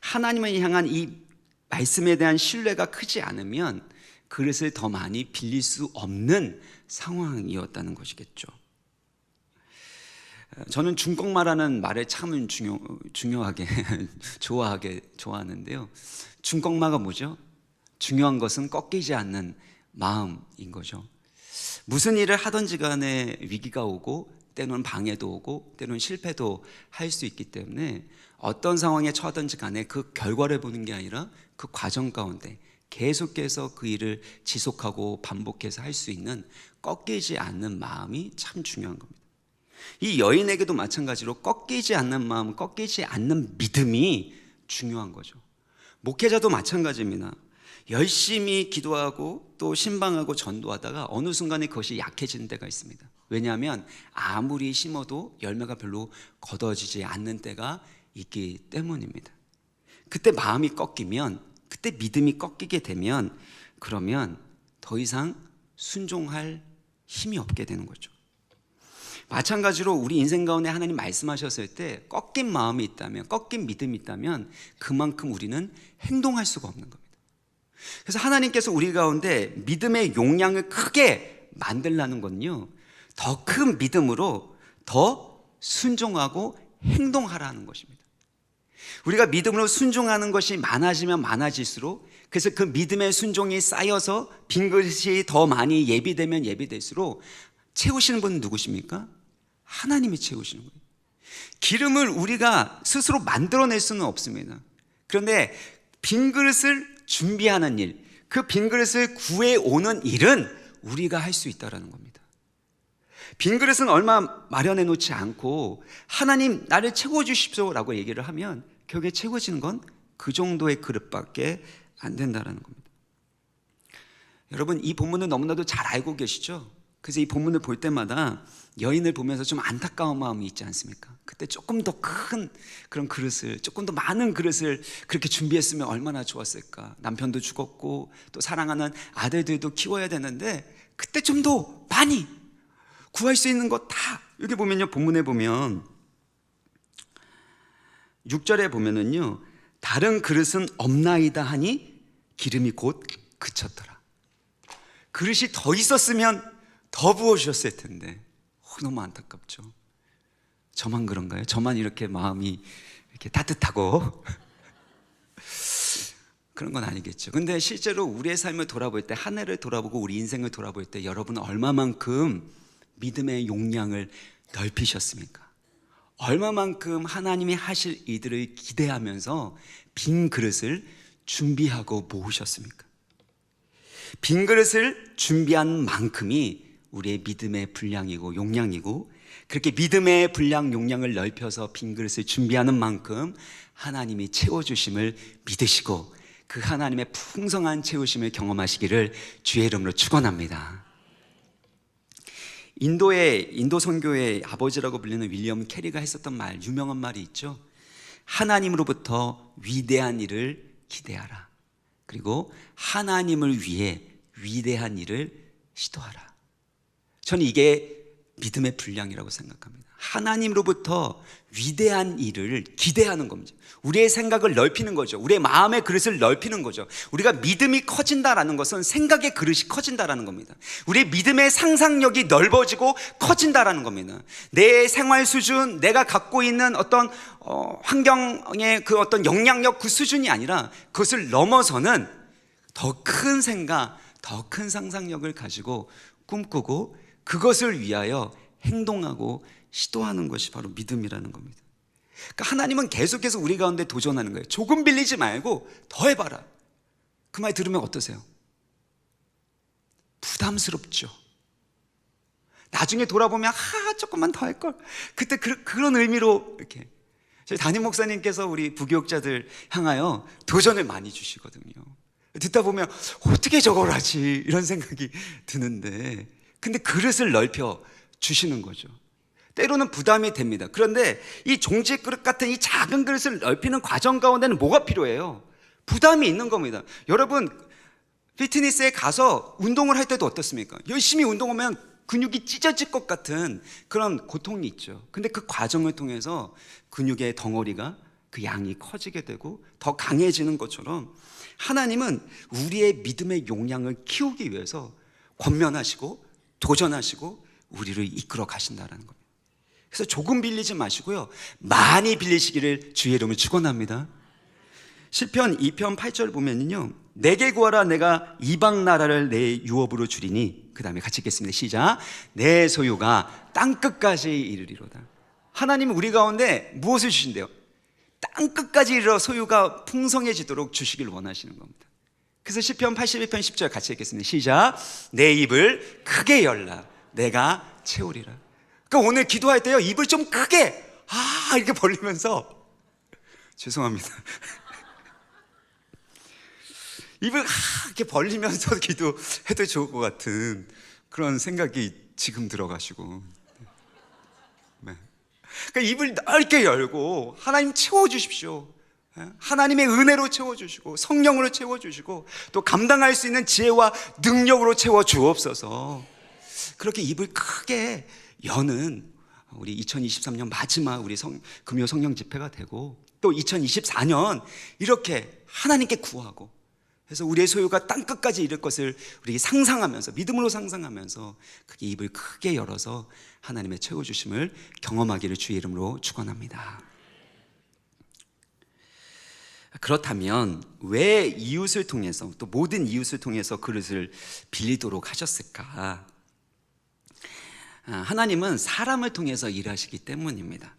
하나님을 향한 이 말씀에 대한 신뢰가 크지 않으면 그릇을 더 많이 빌릴 수 없는 상황이었다는 것이겠죠. 저는 중국말하는 말을 참 중요하게 좋아하는데요. 중국말가 뭐죠? 중요한 것은 꺾이지 않는 마음인 거죠. 무슨 일을 하든지 간에 위기가 오고 때로는 방해도 오고 때로는 실패도 할 수 있기 때문에 어떤 상황에 처하든지 간에 그 결과를 보는 게 아니라 그 과정 가운데 계속해서 그 일을 지속하고 반복해서 할 수 있는 꺾이지 않는 마음이 참 중요한 겁니다. 이 여인에게도 마찬가지로 꺾이지 않는 마음, 꺾이지 않는 믿음이 중요한 거죠. 목회자도 마찬가지입니다. 열심히 기도하고 또 신방하고 전도하다가 어느 순간에 그것이 약해지는 때가 있습니다. 왜냐하면 아무리 심어도 열매가 별로 거둬지지 않는 때가 있기 때문입니다. 그때 마음이 꺾이면, 그때 믿음이 꺾이게 되면 그러면 더 이상 순종할 힘이 없게 되는 거죠. 마찬가지로 우리 인생 가운데 하나님 말씀하셨을 때 꺾인 마음이 있다면, 꺾인 믿음이 있다면 그만큼 우리는 행동할 수가 없는 겁니다. 그래서 하나님께서 우리 가운데 믿음의 용량을 크게 만들라는 건요, 더 큰 믿음으로 더 순종하고 행동하라는 것입니다. 우리가 믿음으로 순종하는 것이 많아지면 많아질수록, 그래서 그 믿음의 순종이 쌓여서 빈 그릇이 더 많이 예비되면 예비될수록 채우시는 분은 누구십니까? 하나님이 채우시는 거예요. 기름을 우리가 스스로 만들어낼 수는 없습니다. 그런데 빈 그릇을 준비하는 일, 그 빈 그릇을 구해오는 일은 우리가 할 수 있다는 겁니다. 빈 그릇은 얼마 마련해 놓지 않고 하나님 나를 채워주십시오 라고 얘기를 하면 결국에 채워지는 건 그 정도의 그릇밖에 안 된다는 겁니다. 여러분, 이 본문을 너무나도 잘 알고 계시죠? 그래서 이 본문을 볼 때마다 여인을 보면서 좀 안타까운 마음이 있지 않습니까? 그때 조금 더 큰 그런 그릇을, 조금 더 많은 그릇을 그렇게 준비했으면 얼마나 좋았을까. 남편도 죽었고 또 사랑하는 아들들도 키워야 되는데 그때 좀 더 많이 구할 수 있는 것 다, 여기 보면요, 본문에 보면 6절에 보면은요, 다른 그릇은 없나이다 하니 기름이 곧 그쳤더라. 그릇이 더 있었으면 더 부어주셨을 텐데 너무 안타깝죠. 저만 그런가요? 저만 이렇게 마음이 이렇게 따뜻하고 그런 건 아니겠죠. 근데 실제로 우리의 삶을 돌아볼 때, 한 해를 돌아보고 우리 인생을 돌아볼 때 여러분은 얼마만큼 믿음의 용량을 넓히셨습니까? 얼마만큼 하나님이 하실 일들을 기대하면서 빈 그릇을 준비하고 모으셨습니까? 빈 그릇을 준비한 만큼이 우리의 믿음의 분량이고 용량이고, 그렇게 믿음의 분량 용량을 넓혀서 빈 그릇을 준비하는 만큼 하나님이 채워주심을 믿으시고 그 하나님의 풍성한 채우심을 경험하시기를 주의 이름으로 축원합니다. 인도 선교의 아버지라고 불리는 윌리엄 캐리가 했었던 말, 유명한 말이 있죠. 하나님으로부터 위대한 일을 기대하라. 그리고 하나님을 위해 위대한 일을 시도하라. 저는 이게 믿음의 분량이라고 생각합니다. 하나님으로부터 위대한 일을 기대하는 겁니다. 우리의 생각을 넓히는 거죠. 우리의 마음의 그릇을 넓히는 거죠. 우리가 믿음이 커진다라는 것은 생각의 그릇이 커진다라는 겁니다. 우리의 믿음의 상상력이 넓어지고 커진다라는 겁니다. 내 생활 수준, 내가 갖고 있는 어떤 환경의 그 어떤 영향력, 그 수준이 아니라 그것을 넘어서는 더 큰 생각, 더 큰 상상력을 가지고 꿈꾸고 그것을 위하여 행동하고 시도하는 것이 바로 믿음이라는 겁니다. 그러니까 하나님은 계속해서 우리 가운데 도전하는 거예요. 조금 빌리지 말고 더 해봐라. 그 말 들으면 어떠세요? 부담스럽죠. 나중에 돌아보면 조금만 더 할걸. 그때 그런 의미로 이렇게 저희 담임 목사님께서 우리 부교육자들 향하여 도전을 많이 주시거든요. 듣다 보면 어떻게 저걸 하지 이런 생각이 드는데, 근데 그릇을 넓혀 주시는 거죠. 때로는 부담이 됩니다. 그런데 이 종지 그릇 같은 이 작은 그릇을 넓히는 과정 가운데는 뭐가 필요해요? 부담이 있는 겁니다. 여러분, 피트니스에 가서 운동을 할 때도 어떻습니까? 열심히 운동하면 근육이 찢어질 것 같은 그런 고통이 있죠. 근데 그 과정을 통해서 근육의 덩어리가 그 양이 커지게 되고 더 강해지는 것처럼 하나님은 우리의 믿음의 용량을 키우기 위해서 권면하시고 도전하시고 우리를 이끌어 가신다는 겁니다. 그래서 조금 빌리지 마시고요, 많이 빌리시기를 주의 이름으로 축원합니다. 시편 2편 8절 보면요, 내게 구하라 내가 이방 나라를 내 유업으로 주리니, 그 다음에 같이 읽겠습니다. 시작. 내 소유가 땅끝까지 이르리로다. 하나님은 우리 가운데 무엇을 주신대요? 땅끝까지 이르러 소유가 풍성해지도록 주시길 원하시는 겁니다. 그래서 시편 81편 10절 같이 읽겠습니다. 시작. 내 입을 크게 열라 내가 채우리라. 그러니까 오늘 기도할 때요, 입을 좀 크게 이렇게 벌리면서, 죄송합니다, 입을 이렇게 벌리면서 기도해도 좋을 것 같은 그런 생각이 지금 들어가시고, 네. 그러니까 입을 넓게 열고 하나님 채워주십시오. 하나님의 은혜로 채워주시고 성령으로 채워주시고 또 감당할 수 있는 지혜와 능력으로 채워주옵소서. 그렇게 입을 크게 여는 우리 2023년 마지막 우리 금요 성령 집회가 되고, 또 2024년 이렇게 하나님께 구하고 그래서 우리의 소유가 땅끝까지 이를 것을 우리에게 상상하면서, 믿음으로 상상하면서 그게 입을 크게 열어서 하나님의 최고 주심을 경험하기를 주의 이름으로 축원합니다. 그렇다면 왜 이웃을 통해서, 또 모든 이웃을 통해서 그릇을 빌리도록 하셨을까? 하나님은 사람을 통해서 일하시기 때문입니다.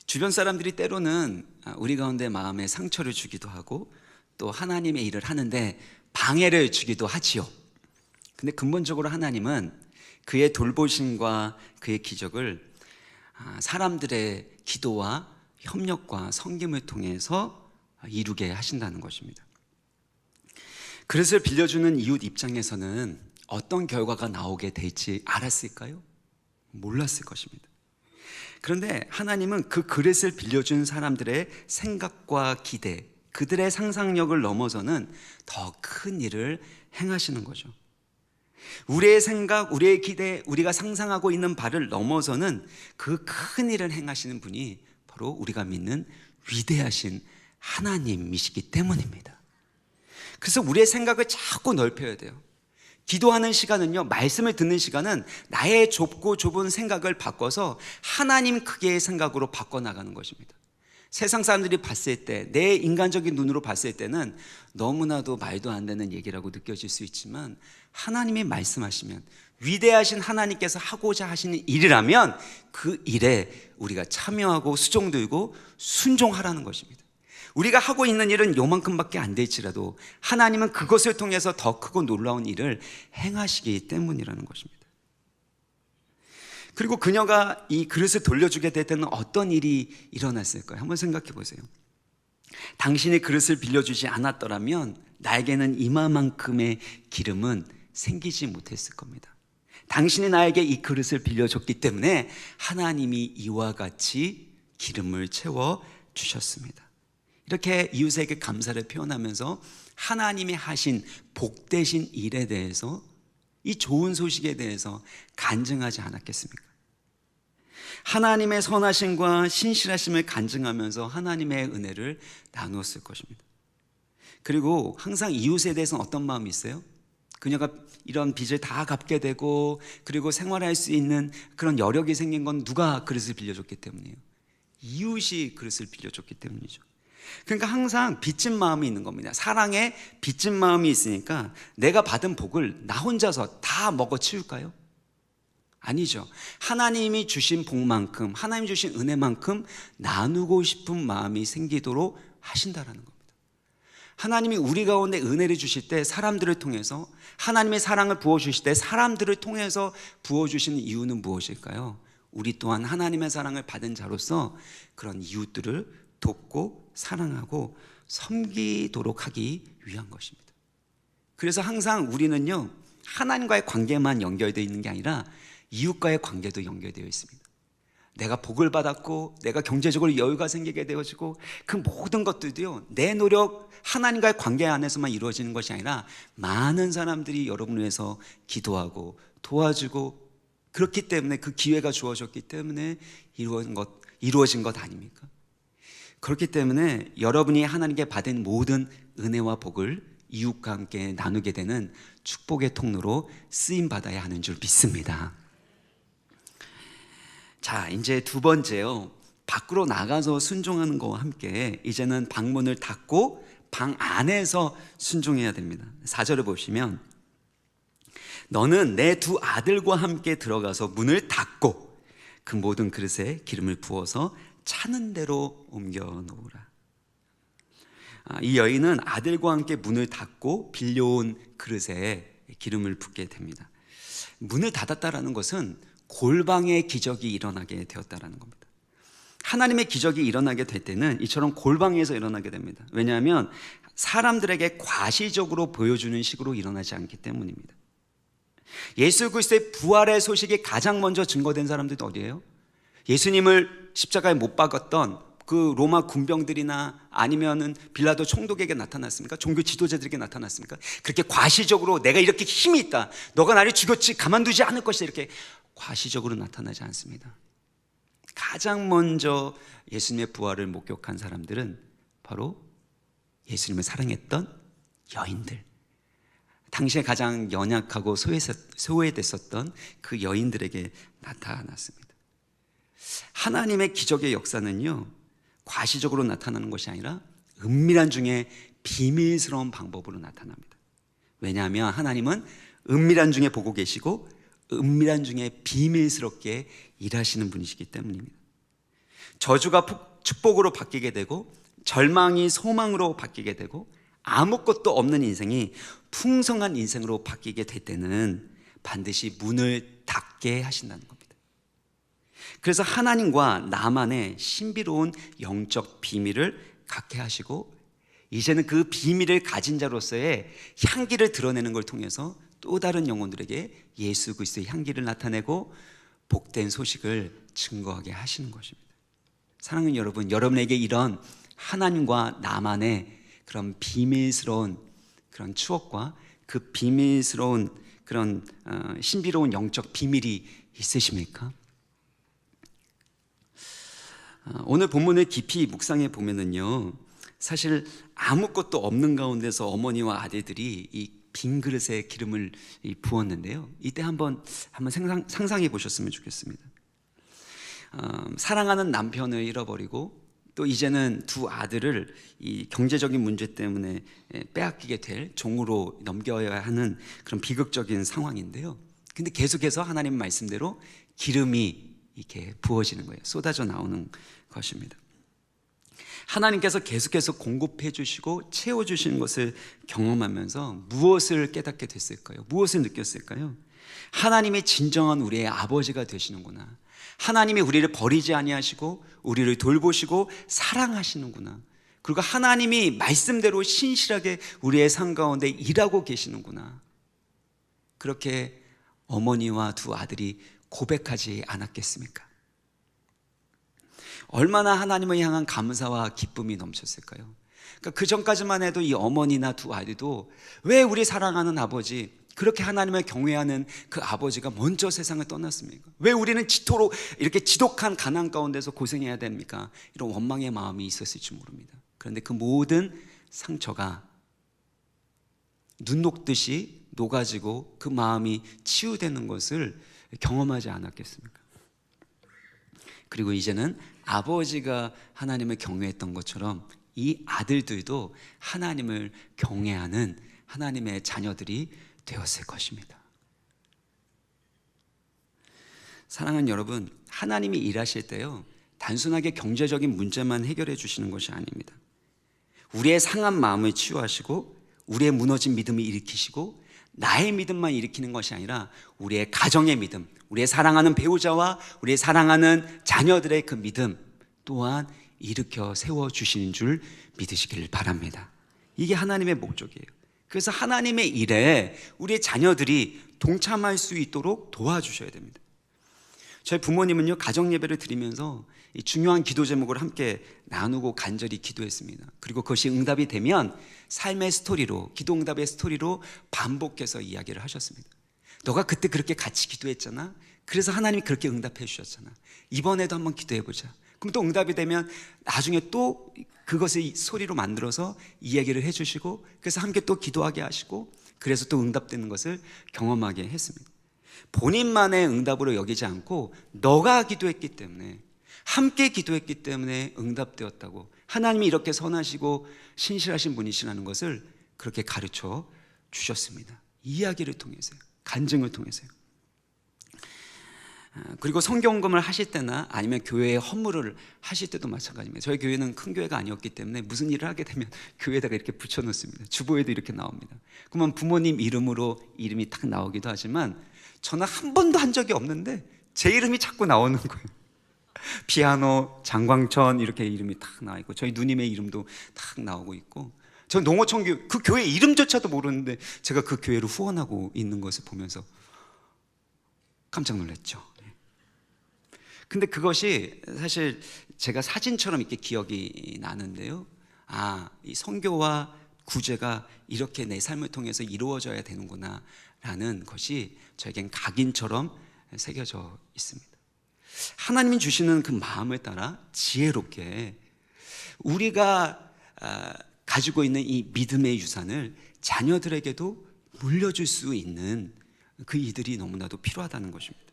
주변 사람들이 때로는 우리 가운데 마음에 상처를 주기도 하고 또 하나님의 일을 하는데 방해를 주기도 하지요. 근데 근본적으로 하나님은 그의 돌보심과 그의 기적을 사람들의 기도와 협력과 섬김을 통해서 이루게 하신다는 것입니다. 그릇을 빌려주는 이웃 입장에서는 어떤 결과가 나오게 될지 알았을까요? 몰랐을 것입니다. 그런데 하나님은 그 그릇을 빌려준 사람들의 생각과 기대, 그들의 상상력을 넘어서는 더 큰 일을 행하시는 거죠. 우리의 생각, 우리의 기대, 우리가 상상하고 있는 바를 넘어서는 그 큰 일을 행하시는 분이 바로 우리가 믿는 위대하신 하나님이시기 때문입니다. 그래서 우리의 생각을 자꾸 넓혀야 돼요. 기도하는 시간은요, 말씀을 듣는 시간은 나의 좁고 좁은 생각을 바꿔서 하나님 크기의 생각으로 바꿔나가는 것입니다. 세상 사람들이 봤을 때, 내 인간적인 눈으로 봤을 때는 너무나도 말도 안 되는 얘기라고 느껴질 수 있지만 하나님이 말씀하시면, 위대하신 하나님께서 하고자 하시는 일이라면 그 일에 우리가 참여하고 수종들고 순종하라는 것입니다. 우리가 하고 있는 일은 요만큼밖에 안 될지라도 하나님은 그것을 통해서 더 크고 놀라운 일을 행하시기 때문이라는 것입니다. 그리고 그녀가 이 그릇을 돌려주게 될 때는 어떤 일이 일어났을까요? 한번 생각해 보세요. 당신이 그릇을 빌려주지 않았더라면 나에게는 이마만큼의 기름은 생기지 못했을 겁니다. 당신이 나에게 이 그릇을 빌려줬기 때문에 하나님이 이와 같이 기름을 채워 주셨습니다. 이렇게 이웃에게 감사를 표현하면서 하나님이 하신 복되신 일에 대해서, 이 좋은 소식에 대해서 간증하지 않았겠습니까? 하나님의 선하심과 신실하심을 간증하면서 하나님의 은혜를 나누었을 것입니다. 그리고 항상 이웃에 대해서는 어떤 마음이 있어요? 그녀가 이런 빚을 다 갚게 되고 그리고 생활할 수 있는 그런 여력이 생긴 건 누가 그릇을 빌려줬기 때문이에요. 이웃이 그릇을 빌려줬기 때문이죠. 그러니까 항상 빚진 마음이 있는 겁니다. 사랑에 빚진 마음이 있으니까 내가 받은 복을 나 혼자서 다 먹어치울까요? 아니죠. 하나님이 주신 복만큼, 하나님이 주신 은혜만큼 나누고 싶은 마음이 생기도록 하신다라는 겁니다. 하나님이 우리 가운데 은혜를 주실 때 사람들을 통해서, 하나님의 사랑을 부어주실 때 사람들을 통해서 부어주시는 이유는 무엇일까요? 우리 또한 하나님의 사랑을 받은 자로서 그런 이웃들을 돕고 사랑하고 섬기도록 하기 위한 것입니다. 그래서 항상 우리는요, 하나님과의 관계만 연결되어 있는 게 아니라 이웃과의 관계도 연결되어 있습니다. 내가 복을 받았고 내가 경제적으로 여유가 생기게 되어지고 그 모든 것들도요, 내 노력, 하나님과의 관계 안에서만 이루어지는 것이 아니라 많은 사람들이 여러분을 위해서 기도하고 도와주고, 그렇기 때문에 그 기회가 주어졌기 때문에 이루어진 것 아닙니까? 그렇기 때문에 여러분이 하나님께 받은 모든 은혜와 복을 이웃과 함께 나누게 되는 축복의 통로로 쓰임받아야 하는 줄 믿습니다. 자, 이제 두 번째요, 밖으로 나가서 순종하는 것과 함께 이제는 방문을 닫고 방 안에서 순종해야 됩니다. 4절을 보시면, 너는 내 두 아들과 함께 들어가서 문을 닫고 그 모든 그릇에 기름을 부어서 차는 대로 옮겨 놓으라. 이 여인은 아들과 함께 문을 닫고 빌려온 그릇에 기름을 붓게 됩니다. 문을 닫았다라는 것은 골방의 기적이 일어나게 되었다라는 겁니다. 하나님의 기적이 일어나게 될 때는 이처럼 골방에서 일어나게 됩니다. 왜냐하면 사람들에게 과시적으로 보여주는 식으로 일어나지 않기 때문입니다. 예수 그리스도의 부활의 소식이 가장 먼저 증거된 사람들이 어디예요? 예수님을 십자가에 못 박았던 그 로마 군병들이나 아니면은 빌라도 총독에게 나타났습니까? 종교 지도자들에게 나타났습니까? 그렇게 과시적으로 내가 이렇게 힘이 있다, 너가 나를 죽였지 가만두지 않을 것이다, 이렇게 과시적으로 나타나지 않습니다. 가장 먼저 예수님의 부활을 목격한 사람들은 바로 예수님을 사랑했던 여인들, 당시에 가장 연약하고 소외됐었던 그 여인들에게 나타났습니다. 하나님의 기적의 역사는요, 과시적으로 나타나는 것이 아니라 은밀한 중에 비밀스러운 방법으로 나타납니다. 왜냐하면 하나님은 은밀한 중에 보고 계시고 은밀한 중에 비밀스럽게 일하시는 분이시기 때문입니다. 저주가 축복으로 바뀌게 되고 절망이 소망으로 바뀌게 되고 아무것도 없는 인생이 풍성한 인생으로 바뀌게 될 때는 반드시 문을 닫게 하신다는 겁니다. 그래서 하나님과 나만의 신비로운 영적 비밀을 갖게 하시고 이제는 그 비밀을 가진 자로서의 향기를 드러내는 걸 통해서 또 다른 영혼들에게 예수 그리스도의 향기를 나타내고 복된 소식을 증거하게 하시는 것입니다. 사랑하는 여러분, 여러분에게 이런 하나님과 나만의 그런 비밀스러운 그런 추억과 그 비밀스러운 그런 신비로운 영적 비밀이 있으십니까? 오늘 본문을 깊이 묵상해 보면은요, 사실 아무것도 없는 가운데서 어머니와 아들들이 이 빈 그릇에 기름을 부었는데요, 이때 한번 상상해 보셨으면 좋겠습니다. 사랑하는 남편을 잃어버리고 또 이제는 두 아들을 이 경제적인 문제 때문에 빼앗기게 될 종으로 넘겨야 하는 그런 비극적인 상황인데요, 근데 계속해서 하나님 말씀대로 기름이 이렇게 부어지는 거예요. 쏟아져 나오는 것입니다. 하나님께서 계속해서 공급해 주시고 채워 주시는 것을 경험하면서 무엇을 깨닫게 됐을까요? 무엇을 느꼈을까요? 하나님이 진정한 우리의 아버지가 되시는구나. 하나님이 우리를 버리지 아니하시고 우리를 돌보시고 사랑하시는구나. 그리고 하나님이 말씀대로 신실하게 우리의 삶 가운데 일하고 계시는구나. 그렇게 어머니와 두 아들이 고백하지 않았겠습니까? 얼마나 하나님을 향한 감사와 기쁨이 넘쳤을까요? 그러니까 그 전까지만 해도 이 어머니나 두 아들도 왜 우리 사랑하는 아버지, 그렇게 하나님을 경외하는 그 아버지가 먼저 세상을 떠났습니까? 왜 우리는 지토록 이렇게 지독한 가난 가운데서 고생해야 됩니까? 이런 원망의 마음이 있었을지 모릅니다. 그런데 그 모든 상처가 눈 녹듯이 녹아지고 그 마음이 치유되는 것을 경험하지 않았겠습니까? 그리고 이제는 아버지가 하나님을 경외했던 것처럼 이 아들들도 하나님을 경외하는 하나님의 자녀들이 되었을 것입니다. 사랑하는 여러분, 하나님이 일하실 때요, 단순하게 경제적인 문제만 해결해 주시는 것이 아닙니다. 우리의 상한 마음을 치유하시고 우리의 무너진 믿음을 일으키시고 나의 믿음만 일으키는 것이 아니라 우리의 가정의 믿음, 우리의 사랑하는 배우자와 우리의 사랑하는 자녀들의 그 믿음 또한 일으켜 세워주시는 줄 믿으시길 바랍니다. 이게 하나님의 목적이에요. 그래서 하나님의 일에 우리의 자녀들이 동참할 수 있도록 도와주셔야 됩니다. 저희 부모님은요, 가정 예배를 드리면서 이 중요한 기도 제목을 함께 나누고 간절히 기도했습니다. 그리고 그것이 응답이 되면 삶의 스토리로, 기도 응답의 스토리로 반복해서 이야기를 하셨습니다. 너가 그때 그렇게 같이 기도했잖아. 그래서 하나님이 그렇게 응답해 주셨잖아. 이번에도 한번 기도해보자. 그럼 또 응답이 되면 나중에 또 그것을 소리로 만들어서 이야기를 해주시고, 그래서 함께 또 기도하게 하시고, 그래서 또 응답되는 것을 경험하게 했습니다. 본인만의 응답으로 여기지 않고 너가 기도했기 때문에, 함께 기도했기 때문에 응답되었다고, 하나님이 이렇게 선하시고 신실하신 분이시라는 것을 그렇게 가르쳐 주셨습니다. 이야기를 통해서요, 간증을 통해서요. 그리고 성경금을 하실 때나 아니면 교회에 헌물을 하실 때도 마찬가지입니다. 저희 교회는 큰 교회가 아니었기 때문에 무슨 일을 하게 되면 교회에다가 이렇게 붙여놓습니다. 주보에도 이렇게 나옵니다. 그러면 부모님 이름으로 이름이 딱 나오기도 하지만 저는 한 번도 한 적이 없는데 제 이름이 자꾸 나오는 거예요. 피아노 장광천 이렇게 이름이 딱 나와 있고, 저희 누님의 이름도 딱 나오고 있고, 전 농어촌교회 그 교회 이름조차도 모르는데 제가 그 교회로 후원하고 있는 것을 보면서 깜짝 놀랐죠. 근데 그것이 사실 제가 사진처럼 이렇게 기억이 나는데요, 이 선교와 구제가 이렇게 내 삶을 통해서 이루어져야 되는구나 라는 것이 저에겐 각인처럼 새겨져 있습니다. 하나님이 주시는 그 마음을 따라 지혜롭게 우리가 가지고 있는 이 믿음의 유산을 자녀들에게도 물려줄 수 있는 그 이들이 너무나도 필요하다는 것입니다.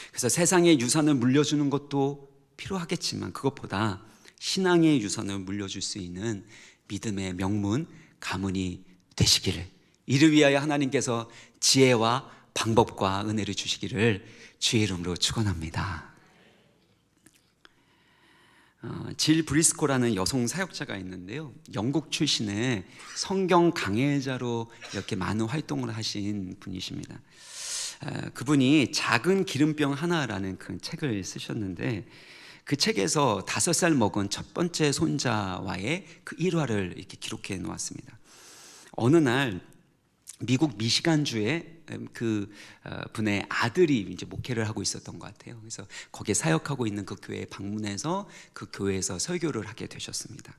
그래서 세상의 유산을 물려주는 것도 필요하겠지만 그것보다 신앙의 유산을 물려줄 수 있는 믿음의 명문, 가문이 되시기를, 이를 위하여 하나님께서 지혜와 방법과 은혜를 주시기를 주의 이름으로 축원합니다. 질 브리스코라는 여성 사역자가 있는데요, 영국 출신의 성경 강해자로 이렇게 많은 활동을 하신 분이십니다. 그분이 작은 기름병 하나라는 그 책을 쓰셨는데, 그 책에서 5살 먹은 첫 번째 손자와의 그 일화를 이렇게 기록해 놓았습니다. 어느 날 미국 미시간주에 그 분의 아들이 이제 목회를 하고 있었던 것 같아요. 그래서 거기에 사역하고 있는 그 교회에 방문해서 그 교회에서 설교를 하게 되셨습니다.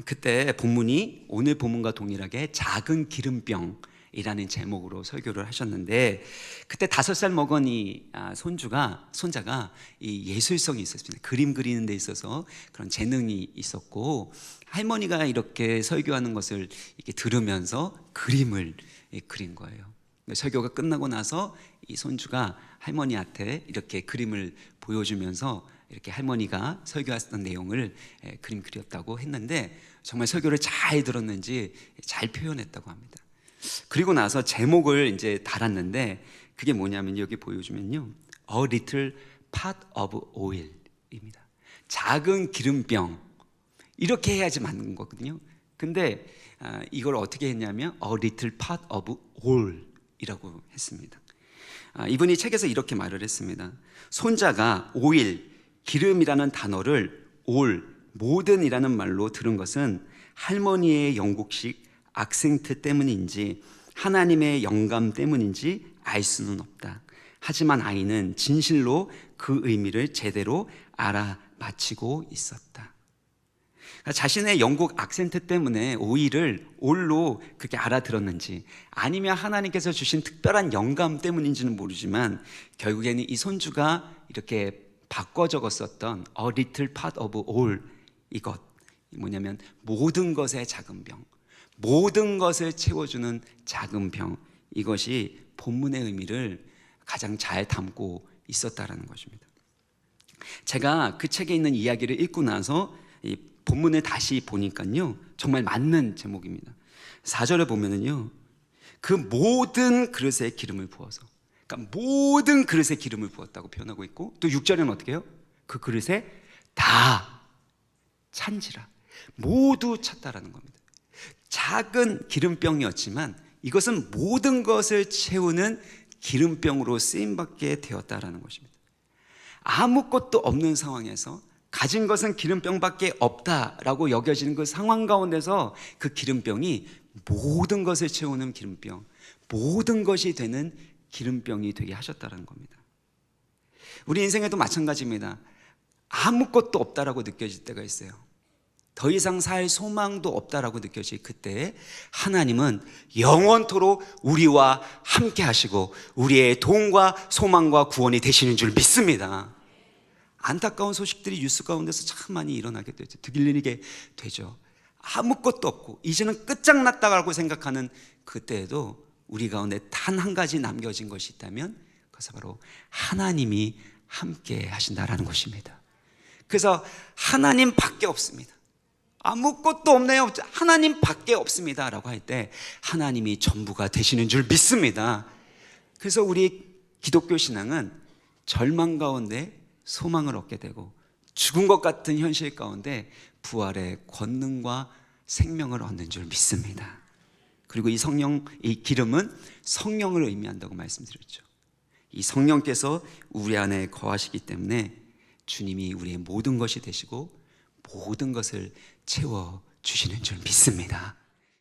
그때 본문이 오늘 본문과 동일하게 작은 기름병이라는 제목으로 설교를 하셨는데, 그때 5살 먹은 이 손자가 이 예술성이 있었습니다. 그림 그리는 데 있어서 그런 재능이 있었고, 할머니가 이렇게 설교하는 것을 이렇게 들으면서 그림을 그린 거예요. 설교가 끝나고 나서 이 손주가 할머니한테 이렇게 그림을 보여주면서 이렇게 할머니가 설교했던 내용을 그림 그렸다고 했는데, 정말 설교를 잘 들었는지 잘 표현했다고 합니다. 그리고 나서 제목을 이제 달았는데, 그게 뭐냐면 여기 보여주면요, A little pot of oil입니다. 작은 기름병, 이렇게 해야지 맞는 거거든요. 근데 이걸 어떻게 했냐면 A little pot of oil이라고 했습니다. 이분이 책에서 이렇게 말을 했습니다. 손자가 오일, 기름이라는 단어를 all, 모든이라는 말로 들은 것은 할머니의 영국식 악센트 때문인지 하나님의 영감 때문인지 알 수는 없다. 하지만 아이는 진실로 그 의미를 제대로 알아맞히고 있었다. 자신의 영국 악센트 때문에 오일을 올로 그렇게 알아들었는지, 아니면 하나님께서 주신 특별한 영감 때문인지는 모르지만, 결국에는 이 손주가 이렇게 바꿔 적었었던 A little pot of all, 이것 뭐냐면 모든 것의 작은 병, 모든 것을 채워주는 작은 병, 이것이 본문의 의미를 가장 잘 담고 있었다라는 것입니다. 제가 그 책에 있는 이야기를 읽고 나서 이 본문을 다시 보니까요, 정말 맞는 제목입니다. 4절에 보면은요, 그 모든 그릇에 기름을 부어서, 그러니까 모든 그릇에 기름을 부었다고 표현하고 있고, 또 6절에는 어떻게 해요? 그 그릇에 다 찬지라, 모두 찼다라는 겁니다. 작은 기름병이었지만 이것은 모든 것을 채우는 기름병으로 쓰임받게 되었다라는 것입니다. 아무것도 없는 상황에서 가진 것은 기름병밖에 없다라고 여겨지는 그 상황 가운데서 그 기름병이 모든 것을 채우는 기름병, 모든 것이 되는 기름병이 되게 하셨다는 겁니다. 우리 인생에도 마찬가지입니다. 아무것도 없다라고 느껴질 때가 있어요. 더 이상 살 소망도 없다라고 느껴질 그때 하나님은 영원토록 우리와 함께 하시고 우리의 도움과 소망과 구원이 되시는 줄 믿습니다. 안타까운 소식들이 뉴스 가운데서 참 많이 일어나게 되죠. 들리게 되죠. 아무것도 없고 이제는 끝장났다고 생각하는 그때에도 우리 가운데 단 한 가지 남겨진 것이 있다면 그것은 바로 하나님이 함께 하신다라는 것입니다. 그래서 하나님밖에 없습니다. 아무것도 없네요. 하나님밖에 없습니다 라고 할 때 하나님이 전부가 되시는 줄 믿습니다. 그래서 우리 기독교 신앙은 절망 가운데 소망을 얻게 되고 죽은 것 같은 현실 가운데 부활의 권능과 생명을 얻는 줄 믿습니다. 그리고 이 기름은 성령을 의미한다고 말씀드렸죠. 이 성령께서 우리 안에 거하시기 때문에 주님이 우리의 모든 것이 되시고 모든 것을 채워주시는 줄 믿습니다.